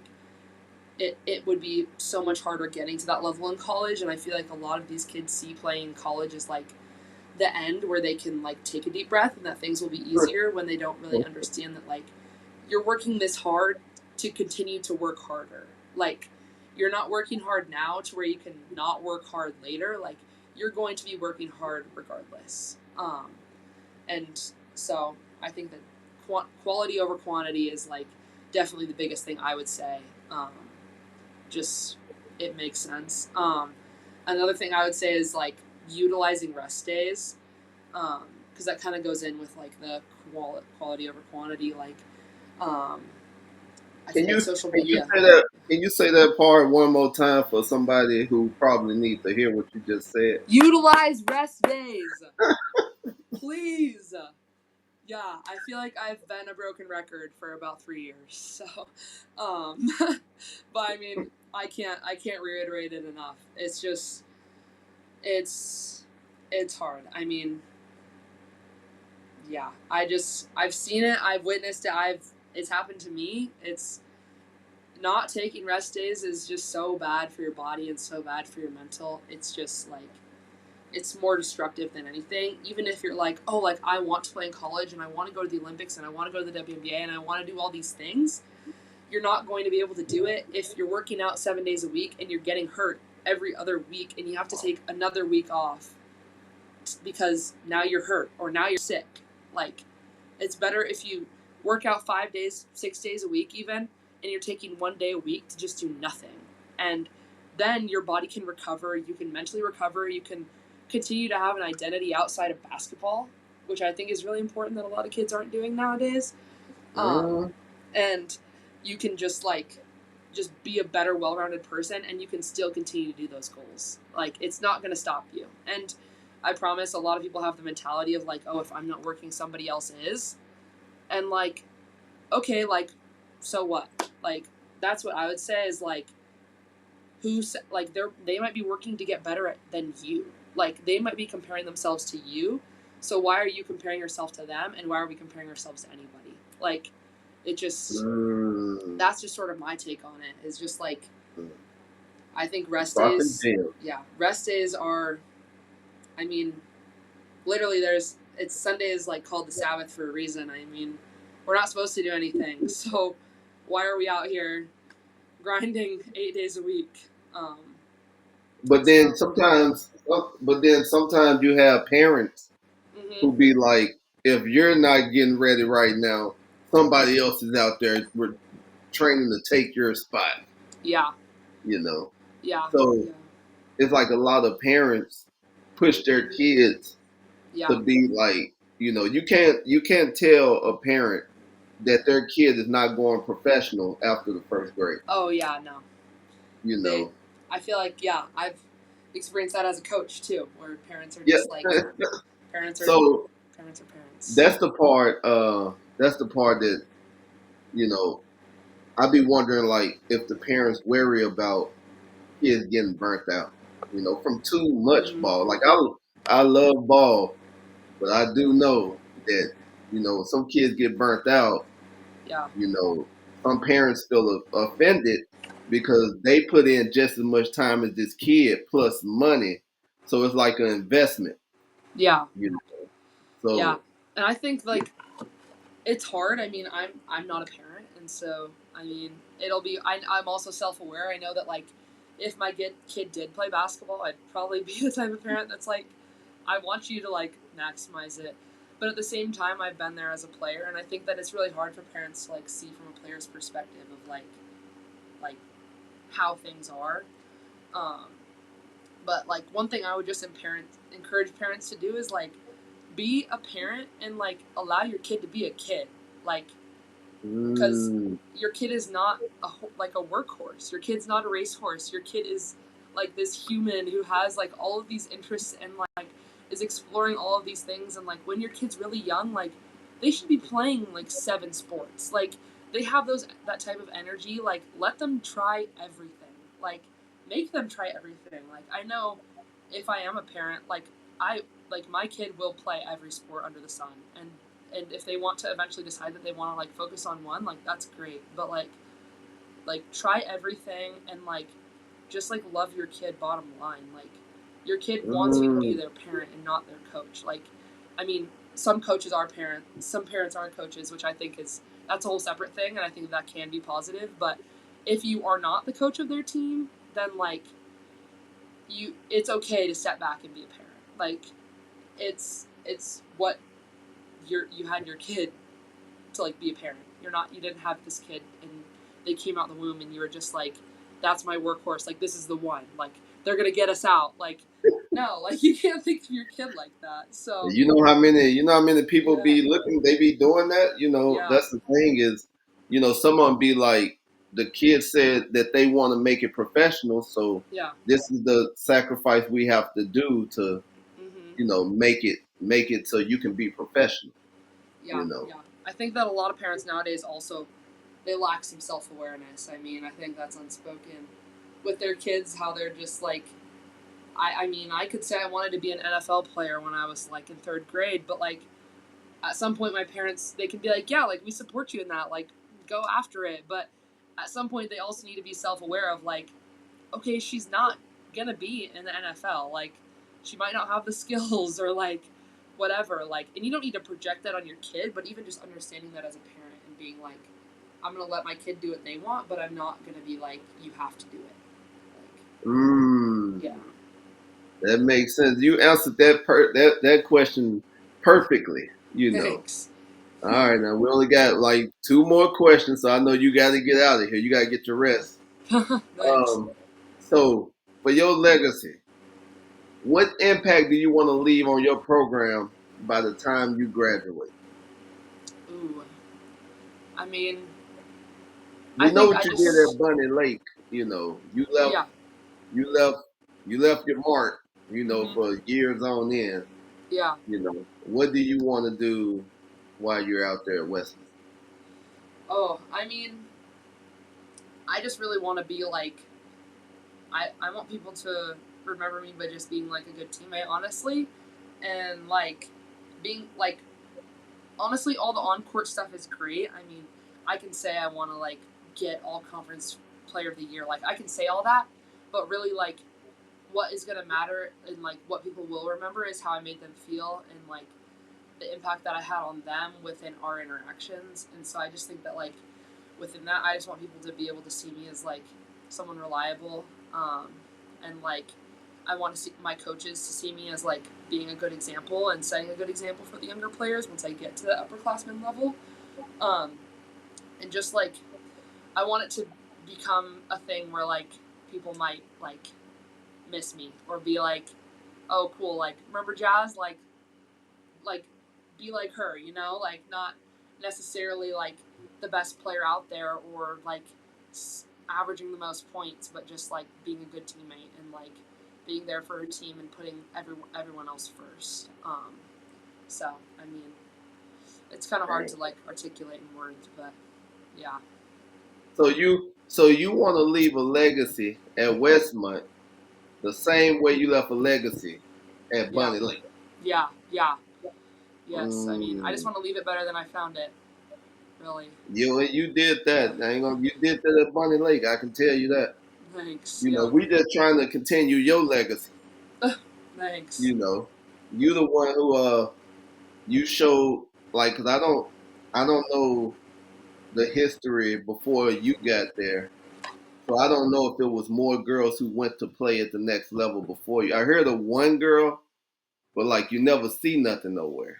it would be so much harder getting to that level in college. And I feel like a lot of these kids see playing in college as like the end where they can like take a deep breath and that things will be easier when they don't really understand that like you're working this hard to continue to work harder. Like you're not working hard now to where you can not work hard later. Like you're going to be working hard regardless. And So I think that quality over quantity is like definitely the biggest thing I would say. Just it makes sense. Another thing I would say is like utilizing rest days, because that kind of goes in with like the quality over quantity. Like, I Can feel like you social can you media. say that? Can you say that part one more time for somebody who probably needs to hear what you just said? Utilize rest days, please. Yeah, I feel like I've been a broken record for about 3 years. So, um, but I mean, I can't reiterate it enough. It's just it's it's hard. I mean, yeah, I've seen it, I've witnessed it, it's happened to me. It's not taking rest days is just so bad for your body and so bad for your mental. It's just like it's more destructive than anything. Even if you're like, oh, like I want to play in college and I want to go to the Olympics and I want to go to the WNBA and I want to do all these things, you're not going to be able to do it if you're working out 7 days a week and you're getting hurt every other week and you have to take another week off because now you're hurt or now you're sick. Like, it's better if you work out 5 days, 6 days a week, even, and you're taking 1 day a week to just do nothing. And then your body can recover, you can mentally recover, you can continue to have an identity outside of basketball, which I think is really important that a lot of kids aren't doing nowadays. Uh, And you can just be a better, well-rounded person, and you can still continue to do those goals. Like, it's not going to stop you. And I promise a lot of people have the mentality of like, oh, if I'm not working, somebody else is. And like, okay, like, so what? Like, that's what I would say is like, they might be working to get better than you. Like, they might be comparing themselves to you. So why are you comparing yourself to them, and why are we comparing ourselves to anybody? Like, it just that's just sort of my take on it. Is just like, I think rest dropping days. gems. Yeah, rest days are. I mean, literally, it's Sunday is like called the Sabbath for a reason. I mean, we're not supposed to do anything, so why are we out here grinding 8 days a week? But It's then not. sometimes, you have parents Mm-hmm. who be like, if you're not getting ready right now, somebody else is out there training to take your spot. Yeah. You know, Yeah. so Yeah. it's like a lot of parents push their Mm-hmm. kids Yeah. to be like, you can't tell a parent that their kid is not going professional after the first grade. Oh yeah. No. You They. know, I feel like I've experienced that as a coach too, where parents are yeah. just like parents are So parents are parents. that's the part. That's the part that you know. I be wondering like if the parents worry about kids getting burnt out. From too much Mm-hmm. ball. Like I love ball, but I do know that some kids get burnt out. Yeah. You know, some parents feel offended because they put in just as much time as this kid plus money, so it's like an investment. Yeah. You know, Yeah. so And I think like it's hard. I mean, I'm not a parent, and so I mean, it'll be. I'm also self aware. I know that like, if my kid did play basketball, I'd probably be the type of parent that's like, I want you to like maximize it, but at the same time, I've been there as a player, and I think that it's really hard for parents to like see from a player's perspective of like how things are. Um, but like one thing I would just encourage parents to do is like be a parent and like allow your kid to be a kid. Like, because mm, your kid is not like a workhorse. Your kid's not a racehorse. Your kid is like this human who has like all of these interests and like is exploring all of these things. And like when your kid's really young, like they should be playing like 7 sports. Like they have that type of energy. Like let them try everything. Like make them try everything. Like I know if I am a parent, I like my kid will play every sport under the sun, and if they want to eventually decide that they want to like focus on one, like that's great, but like try everything and like just like love your kid. Bottom line, like your kid wants you to be mm, their parent and not their coach. Like, I mean, some coaches are parents, some parents aren't coaches, which I think is that's a whole separate thing, and I think that can be positive. But if you are not the coach of their team, then like it's okay to step back and be a parent. Like it's what you had your kid to like be a parent. You didn't have this kid and they came out the womb and you were just like, that's my workhorse. Like this is the one. Like they're gonna get us out. Like no, like you can't think of your kid like that. So You know how many people yeah, be looking, they be doing that. yeah, That's the thing is, someone be like, the kid said that they want to make it professional, so yeah, this is the sacrifice we have to do to, make it so you can be professional. yeah, You know. yeah. I think that a lot of parents nowadays also they lack some self awareness. I mean, I think that's unspoken with their kids, how they're just like I mean, I could say I wanted to be an NFL player when I was like in third grade, but like at some point my parents they can be like, yeah, like we support you in that, like go after it. But at some point they also need to be self aware of like, okay, she's not gonna be in the NFL. Like she might not have the skills or like whatever. Like and you don't need to project that on your kid, but even just understanding that as a parent and being like, I'm gonna let my kid do what they want, but I'm not gonna be like, you have to do it. Like, yeah. Mm, that makes sense. You answered that question perfectly. You know. Thanks. All right, now we only got like two more questions, so I know you got to get out of here. You got to get your rest. Thanks. So for your legacy, what impact do you want to leave on your program by the time you graduate? Ooh. I mean, We I know think what I you did just at Bunny Lake. You left, yeah. you left, you left your mark. Hmm. For years on end. Yeah. What do you want to do while you're out there at Western? Oh, I mean, I just really want to be like I want people to remember me by just being like a good teammate, honestly, and like being like honestly, all the on court stuff is great. I mean, I can say I want to like get all conference player of the year. Like I can say all that, but really like what is gonna matter and like what people will remember is how I made them feel and like the impact that I had on them within our interactions. And so I just think that like within that, I just want people to be able to see me as like someone reliable, and like I want to see my coaches to see me as like being a good example and setting a good example for the younger players once I get to the upperclassmen level, um, and just like I want it to become a thing where like people might like miss me or be like, oh cool, like remember Jazz, like be like her, like not necessarily like the best player out there or like averaging the most points, but just like being a good teammate and like being there for her team and putting everyone else first. So I mean, it's kind of hard to like articulate in words, but yeah, So you want to leave a legacy at Westmont the same way you left a legacy at yeah, Bunny Lake. yeah, yeah, yes. I mean, I just Mm, want to leave it better than I found it. Really, you did that. I ain't gonna, you did that at Bunny Lake. I can tell you that. thanks. Yeah, We just trying to continue your legacy. thanks. You know, you the one who you showed like, cause I don't know the history before you got there. So I don't know if there was more girls who went to play at the next level before you. I heard of one girl, but like you never see nothing nowhere.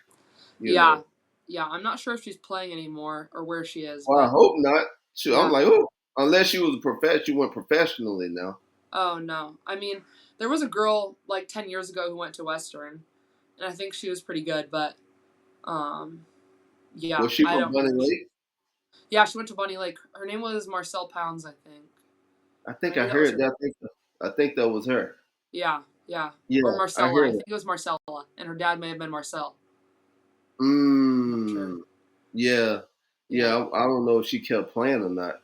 You Yeah, know. yeah. I'm not sure if she's playing anymore or where she is, Well, I but hope not. Shoot, I'm yeah. like, oh, unless she was a she went professionally now. Oh no. I mean, there was a girl like 10 years ago who went to Western, and I think she was pretty good, but um, yeah, Was she I from don't Bunny remember. Lake? Yeah, she went to Bunny Lake. Her name was Marcel Pounds, I think. I think Maybe I that was heard her. that. I think that was her. Yeah, yeah, or Yeah, I Marcella. I heard it. think it was Marcella, and her dad may have been Marcel. I'm not sure. Mm, yeah, yeah. Yeah, I don't know if she kept playing or not.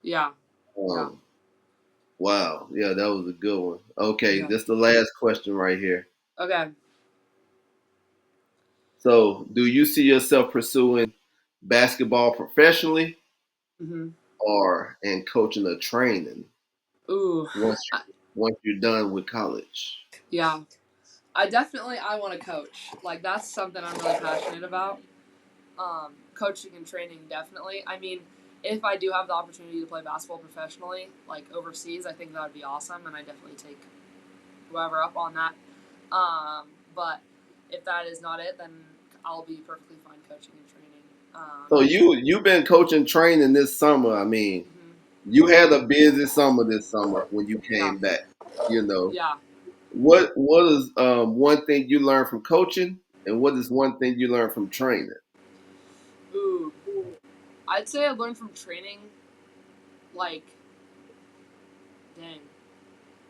yeah, yeah. Um, wow. Yeah, that was a good one. Okay, Okay. this is the last question right here. Okay. So, do you see yourself pursuing basketball professionally Mhm. or in coaching or training Ooh. once I, once you're done with college? yeah. I want to coach. Like that's something I'm really passionate about. Coaching and training definitely. I mean, if I do have the opportunity to play basketball professionally, like overseas, I think that would be awesome, and I definitely take whoever up on that. But if that is not it, then I'll be perfectly fine coaching and training. So you've been coaching training this summer. I mean, Mhm. you had a busy summer this summer when you Yeah, came back. You know, yeah. what is one thing you learned from coaching, and what is one thing you learned from training? Ooh, I'd say I learned from training, like, dang.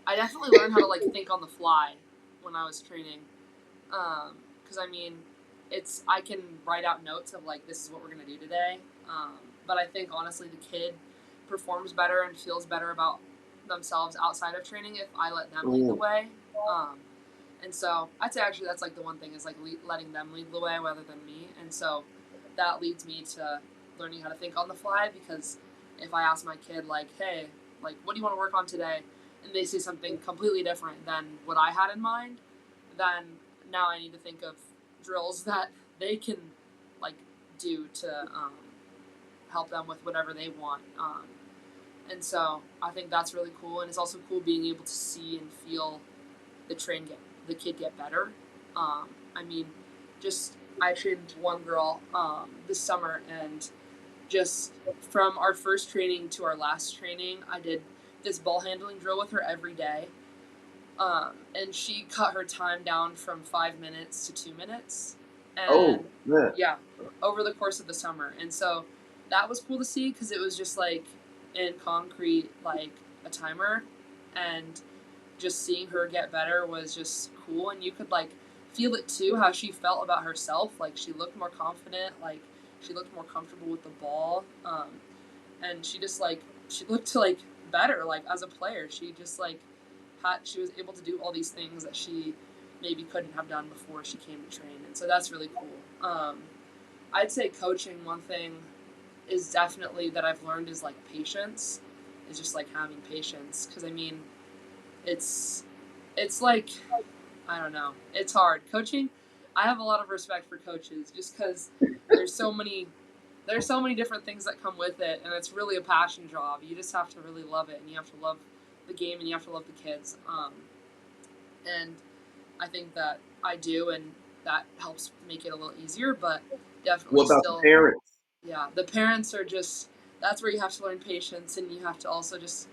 I definitely learned how to like think on the fly when I was training. Because I mean, I can write out notes of like this is what we're gonna do today. But I think honestly, the kid performs better and feels better about themselves outside of training if I let them lead the Mm. way. Um, and so I'd say actually that's like the one thing is like letting them lead the way rather than me. And so that leads me to learning how to think on the fly because if I ask my kid like, hey, like what do you want to work on today? And they say something completely different than what I had in mind, then now I need to think of drills that they can like do to help them with whatever they want. And so I think that's really cool, and it's also cool being able to see and feel the kid get better. I mean, just I trained one girl this summer, and just from our first training to our last training, I did this ball handling drill with her every day. And she cut her time down from 5 minutes to 2 minutes, and Oh man. yeah, over the course of the summer. And so that was cool to see because it was just like in concrete, like a timer, and just seeing her get better was just cool. And you could like feel it too, how she felt about herself. Like she looked more confident, like she looked more comfortable with the ball, and she just like she looked like better, like as a player. She just like she was able to do all these things that she maybe couldn't have done before she came to train, and so that's really cool. I'd say coaching, one thing is definitely that I've learned is like patience, is just like having patience, because I mean it's it's like I don't know, it's hard coaching. I have a lot of respect for coaches just because there's so many there's so many different things that come with it, and it's really a passion job. You just have to really love it, and you have to love the game, and you have to love the kids. And I think that I do, and that helps make it a little easier. But What definitely about the still, parents? yeah, the parents are just that's where you have to learn patience, and you have to also just.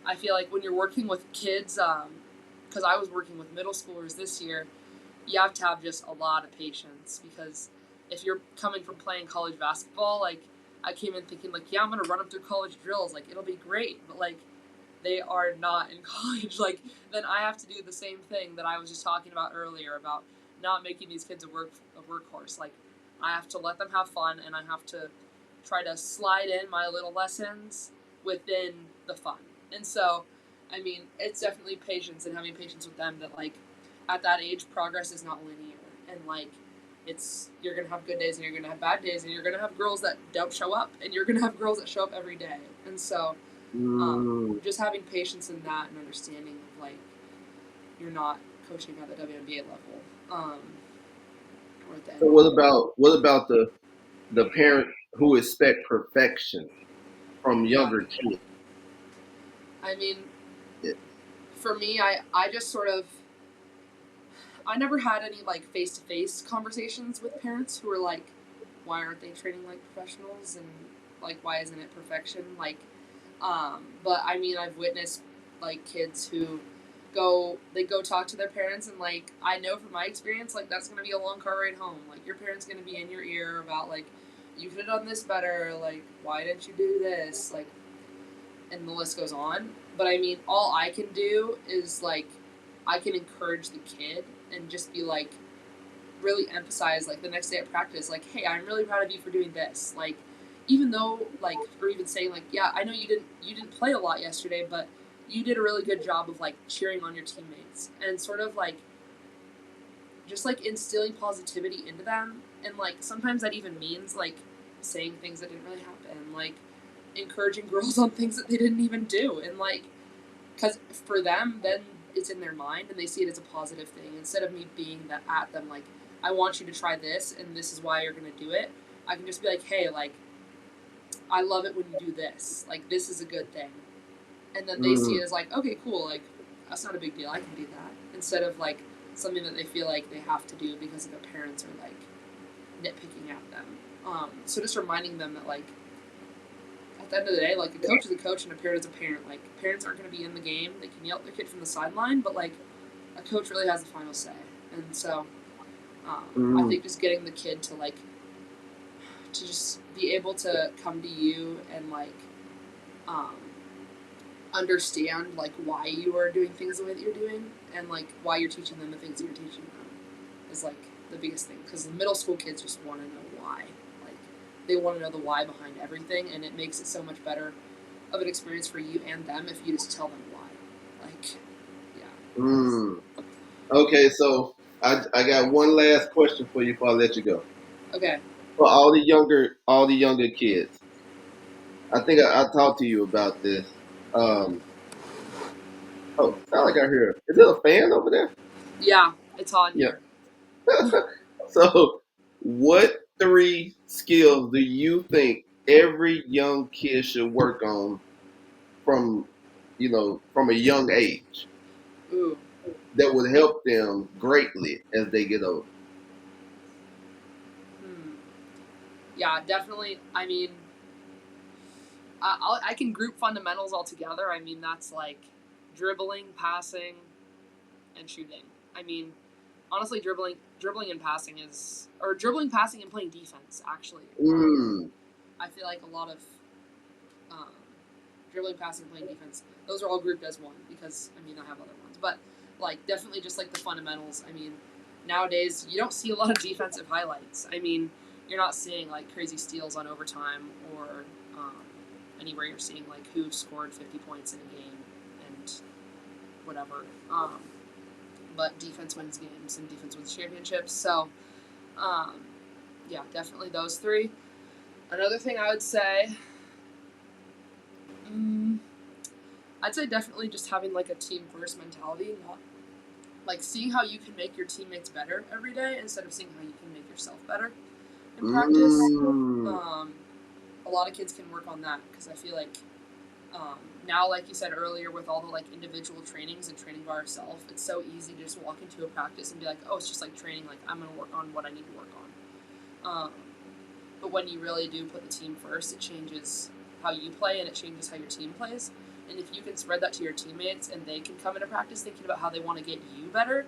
I feel like when you're working with kids, because I was working with middle schoolers this year, you have to have just a lot of patience because if you're coming from playing college basketball, like I came in thinking like, yeah, I'm gonna run them through college drills, like it'll be great, but like they are not in college. Like then I have to do the same thing that I was just talking about earlier about not making these kids a workhorse. Like I have to let them have fun, and I have to try to slide in my little lessons within the fun. And so, I mean, it's definitely patience and having patience with them that like at that age progress is not linear, and like it's you're gonna have good days and you're gonna have bad days, and you're gonna have girls that don't show up and you're gonna have girls that show up every day. And so Mm. just having patience in that and understanding of like you're not coaching at the WNBA level, or at the So NBA level. what about the parent who expect perfection from Yeah, younger kids? I mean, for me, I just sort of I never had any like face to face conversations with parents who were like, why aren't they training like professionals, and like why isn't it perfection? Like, but I mean, I've witnessed like kids who go talk to their parents, and like I know from my experience like that's gonna be a long car ride home. Like your parents gonna be in your ear about like you could have done this better. Like why didn't you do this? Like and the list goes on. But I mean, all I can do is like I can encourage the kid and just be like really emphasize like the next day at practice, like, hey, I'm really proud of you for doing this. Like even though like or even saying like, yeah, I know you didn't play a lot yesterday, but you did a really good job of like cheering on your teammates and sort of like just like instilling positivity into them. And like sometimes that even means like saying things that didn't really happen, like encouraging girls on things that they didn't even do, and like because for them then it's in their mind and they see it as a positive thing instead of me being that at them like I want you to try this and this is why you're going to do it. I can just be like, hey, like I love it when you do this, like this is a good thing, and then they see Mm. it as like, okay, cool, like that's not a big deal, I can do that, instead of like something that they feel like they have to do because their parents are like nitpicking at them. So just reminding them that, like, at the end of the day, like, a coach is a coach and a parent is a parent. Like, parents aren't going to be in the game. They can yell at their kid from the sideline, but, like, a coach really has the final say. And so I Mm, think just getting the kid to, like, to just be able to come to you and, like, um, understand, like, why you are doing things the way that you're doing, and, like, why you're teaching them the things that you're teaching them is, like, the biggest thing. Because the middle school kids just want to know why. Like, they want to know the why behind everything, and it makes it so much better of an experience for you and them if you just tell them why. Like, yeah. mm. Okay, so I got one last question for you before I let you go. Okay. For all the younger kids, I think I talked to you about this. Um, oh, sound like I hear. Is there a fan over there? Yeah, it's on Yeah. here. So, what three skills do you think every young kid should work on from, from a young age Ooh. that would help them greatly as they get older? Hmm. Yeah, definitely. I mean, I can group fundamentals all together. I mean, that's like dribbling, passing, and shooting. I mean, honestly, dribbling and passing is, or dribbling, passing, and playing defense. Actually, Mm, I feel like a lot of um, dribbling, passing, and playing defense. Those are all grouped as one because I mean I have other ones, but like definitely just like the fundamentals. I mean, nowadays you don't see a lot of defensive highlights. I mean, you're not seeing like crazy steals on overtime or um, anywhere you're seeing like who scored 50 points in a game and whatever. But defense wins games and defense wins championships. So um, yeah, definitely those three. Another thing I would say, mm, I'd say definitely just having like a team first mentality, not like seeing how you can make your teammates better every day instead of seeing how you can make yourself better in practice. mm, Um, a lot of kids can work on that because I feel like now, like you said earlier, with all the like individual trainings and training by ourselves, it's so easy to just walk into a practice and be like, oh, it's just like training. Like I'm gonna work on what I need to work on. But when you really do put the team first, it changes how you play and it changes how your team plays. And if you can spread that to your teammates and they can come into practice thinking about how they want to get you better,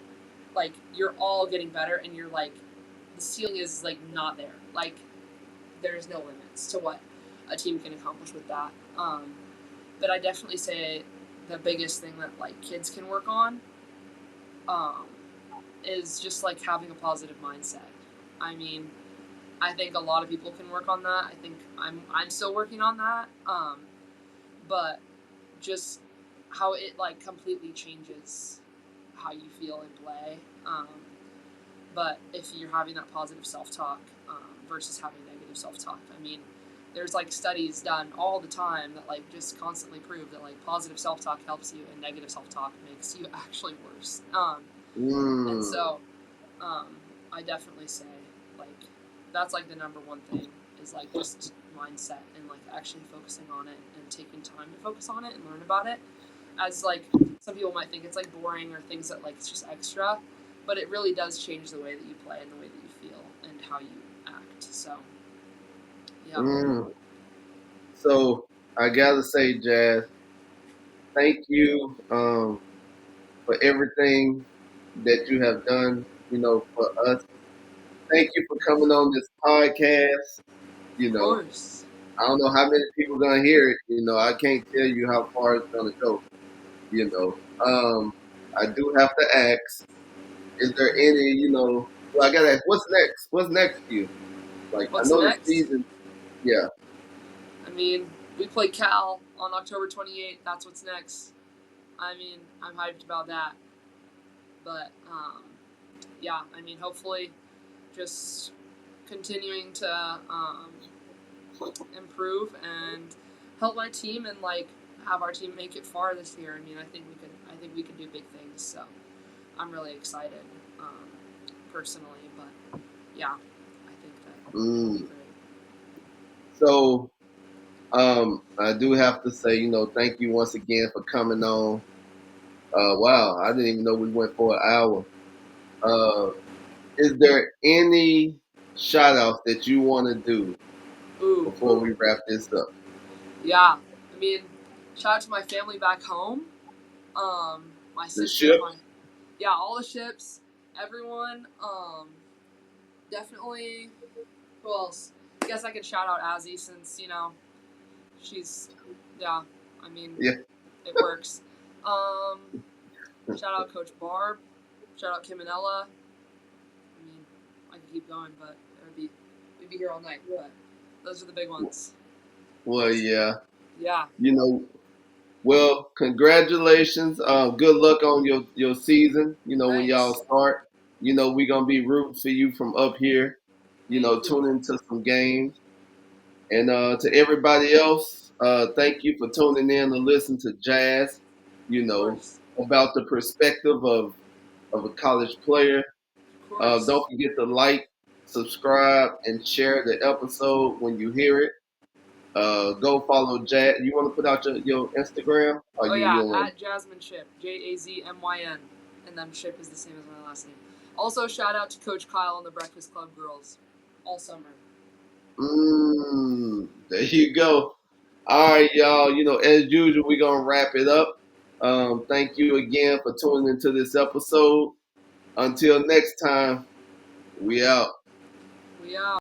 like you're all getting better and you're like the ceiling is like not there. Like there's no limits to what a team can accomplish with that. But I definitely say the biggest thing that like kids can work on um, is just like having a positive mindset. I mean, I think a lot of people can work on that. I think I'm still working on that. But just how it like completely changes how you feel in play. But if you're having that positive self-talk versus having negative self-talk, I mean, there's like studies done all the time that like just constantly prove that like positive self-talk helps you and negative self-talk makes you actually worse. And mm. so um, I definitely say like that's like the number one thing is like just mindset and like actually focusing on it and taking time to focus on it and learn about it. As like some people might think it's like boring or things that like it's just extra, but it really does change the way that you play and the way that you feel and how you act. So yeah, Mm. So I gotta say, Jazz, thank you for everything that you have done, for us. Thank you for coming on this podcast. You of know, course, I don't know how many people gonna hear it. I can't tell you how far it's gonna go. You know, I do have to ask: is there any? Well, I gotta ask, what's next? What's next for you? Like, I what's know the next? season. Yeah. I mean, we play Cal on October 28th. That's what's next. I mean, I'm hyped about that. But yeah, I mean, hopefully, just continuing to improve and help my team and like have our team make it far this year. I mean, I think we could. I think we could do big things. So I'm really excited, personally. But yeah, I think that it'll be Mm. great. So, I do have to say, thank you once again for coming on. Wow, I didn't even know we went for an hour. Uh, is there any? shout outs that you want to do Ooh, before we wrap this up? yeah. I mean, shout out to my family back home. My The sister, ship? my yeah, all the ships, everyone. Definitely. Who else? I guess I could shout out Azzy since she's yeah. I mean, Yeah. it works. Um, Shout out Coach Barb. Shout out Kim and Ella. I mean, I could keep going, but we'd be here all night. But those are the big ones. Well, yeah. Yeah. You know, well, congratulations. Good luck on your season. When y'all Thanks. start, we're gonna be rooting for you from up here. Thank you. Tune into some games. And to everybody else, thank you for tuning in to listen to Jazz. You Of know course. about the perspective of a college player. Of course. Don't forget to like, subscribe, and share the episode when you hear it. Go follow Jazz. You want to put out your Instagram? Or Oh you yeah, don't want? at Jasmine Ship, JAZMYN, and then Ship is the same as my last name. Also, shout out to Coach Kyle and the Breakfast Club girls, all summer. There you go. All right, y'all. As usual, we're gonna wrap it up. Thank you again for tuning into this episode. Until next time, we out. We out.